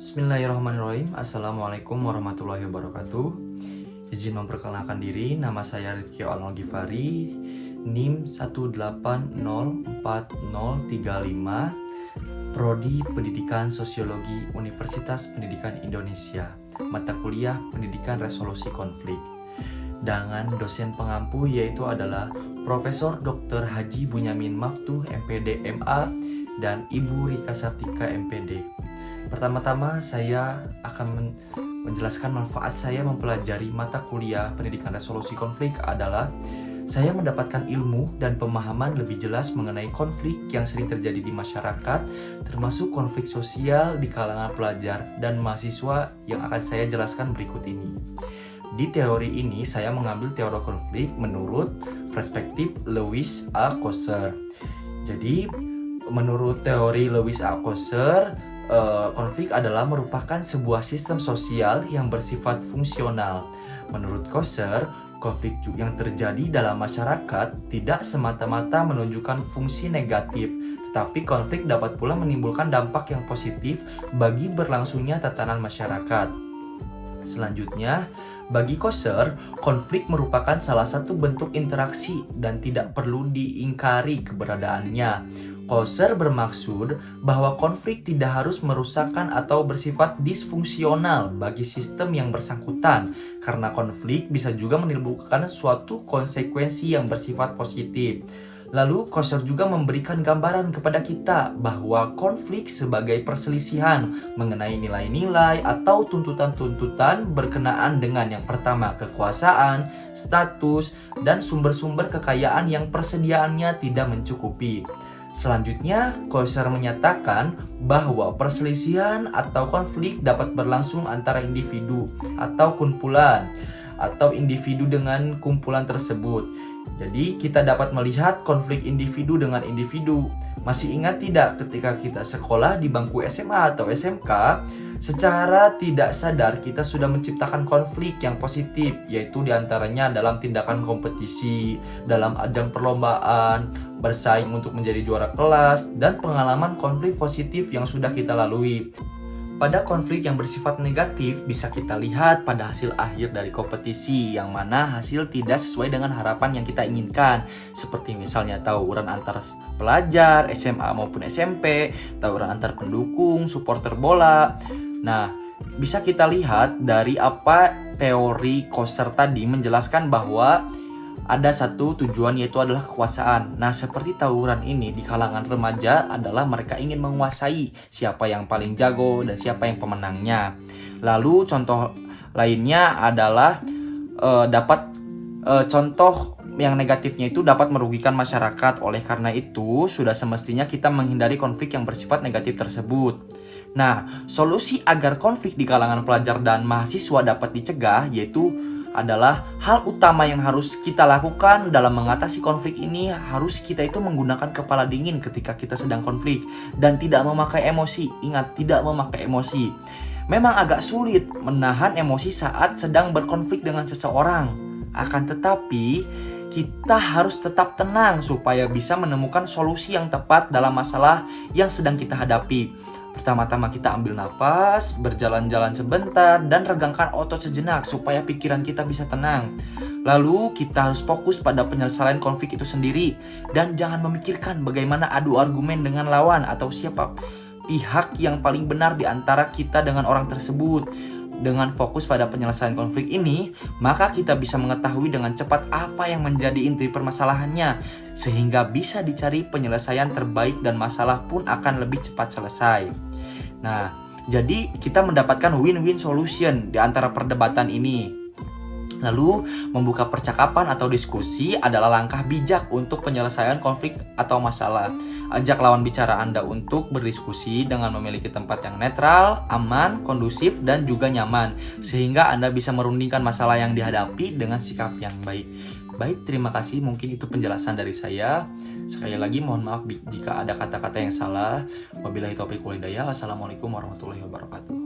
Bismillahirrahmanirrahim. Assalamualaikum warahmatullahi wabarakatuh. Izin memperkenalkan diri, nama saya Rifki Al-Ghifari, NIM 1804035, Prodi Pendidikan Sosiologi Universitas Pendidikan Indonesia, mata kuliah Pendidikan Resolusi Konflik. Dengan dosen pengampu yaitu adalah Profesor Dr. Haji Bunyamin Maftuh MPD MA dan Ibu Rika Sartika MPD. Pertama-tama saya akan menjelaskan manfaat saya mempelajari mata kuliah Pendidikan Resolusi Konflik adalah saya mendapatkan ilmu dan pemahaman lebih jelas mengenai konflik yang sering terjadi di masyarakat, termasuk konflik sosial di kalangan pelajar dan mahasiswa yang akan saya jelaskan berikut ini. Di teori ini saya mengambil teori konflik menurut perspektif Lewis A. Coser. Jadi menurut teori Lewis A. Coser, konflik adalah merupakan sebuah sistem sosial yang bersifat fungsional. Menurut Coser, konflik yang terjadi dalam masyarakat tidak semata-mata menunjukkan fungsi negatif, tetapi konflik dapat pula menimbulkan dampak yang positif bagi berlangsungnya tatanan masyarakat. Selanjutnya, bagi Coser, konflik merupakan salah satu bentuk interaksi dan tidak perlu diingkari keberadaannya. Coser bermaksud bahwa konflik tidak harus merusakkan atau bersifat disfungsional bagi sistem yang bersangkutan, karena konflik bisa juga menimbulkan suatu konsekuensi yang bersifat positif. Lalu Coser juga memberikan gambaran kepada kita bahwa konflik sebagai perselisihan mengenai nilai-nilai atau tuntutan-tuntutan berkenaan dengan yang pertama kekuasaan, status, dan sumber-sumber kekayaan yang persediaannya tidak mencukupi. Selanjutnya, Coser menyatakan bahwa perselisihan atau konflik dapat berlangsung antara individu atau kumpulan atau individu dengan kumpulan tersebut. Jadi, kita dapat melihat konflik individu dengan individu. Masih ingat tidak ketika kita sekolah di bangku SMA atau SMK, secara tidak sadar kita sudah menciptakan konflik yang positif, yaitu diantaranya dalam tindakan kompetisi, dalam ajang perlombaan, bersaing untuk menjadi juara kelas, dan pengalaman konflik positif yang sudah kita lalui. Pada konflik yang bersifat negatif bisa kita lihat pada hasil akhir dari kompetisi, yang mana hasil tidak sesuai dengan harapan yang kita inginkan, seperti misalnya tawuran antar pelajar SMA maupun SMP, tawuran antar pendukung, supporter bola. Nah, bisa kita lihat dari apa teori Coser tadi menjelaskan bahwa ada satu tujuan, yaitu adalah kekuasaan. Nah, seperti tawuran ini di kalangan remaja adalah mereka ingin menguasai siapa yang paling jago dan siapa yang pemenangnya. Lalu contoh lainnya adalah contoh yang negatifnya itu dapat merugikan masyarakat. Oleh karena itu, sudah semestinya kita menghindari konflik yang bersifat negatif tersebut. Nah, solusi agar konflik di kalangan pelajar dan mahasiswa dapat dicegah yaitu adalah hal utama yang harus kita lakukan dalam mengatasi konflik ini, harus kita itu menggunakan kepala dingin ketika kita sedang konflik dan tidak memakai emosi. Ingat, tidak memakai emosi. Memang agak sulit menahan emosi saat sedang berkonflik dengan seseorang. Akan tetapi, kita harus tetap tenang supaya bisa menemukan solusi yang tepat dalam masalah yang sedang kita hadapi. Pertama-tama kita ambil nafas, berjalan-jalan sebentar, dan regangkan otot sejenak supaya pikiran kita bisa tenang. Lalu kita harus fokus pada penyelesaian konflik itu sendiri dan jangan memikirkan bagaimana adu argumen dengan lawan atau siapa pihak yang paling benar di antara kita dengan orang tersebut. Dengan fokus pada penyelesaian konflik ini, maka kita bisa mengetahui dengan cepat apa yang menjadi inti permasalahannya, sehingga bisa dicari penyelesaian terbaik dan masalah pun akan lebih cepat selesai. Nah, jadi kita mendapatkan win-win solution di antara perdebatan ini. Lalu, membuka percakapan atau diskusi adalah langkah bijak untuk penyelesaian konflik atau masalah. Ajak lawan bicara Anda untuk berdiskusi dengan memiliki tempat yang netral, aman, kondusif, dan juga nyaman, sehingga Anda bisa merundingkan masalah yang dihadapi dengan sikap yang baik. Baik, terima kasih. Mungkin itu penjelasan dari saya. Sekali lagi mohon maaf jika ada kata-kata yang salah. Wabillahi taufiq wal hidayah. Wassalamualaikum warahmatullahi wabarakatuh.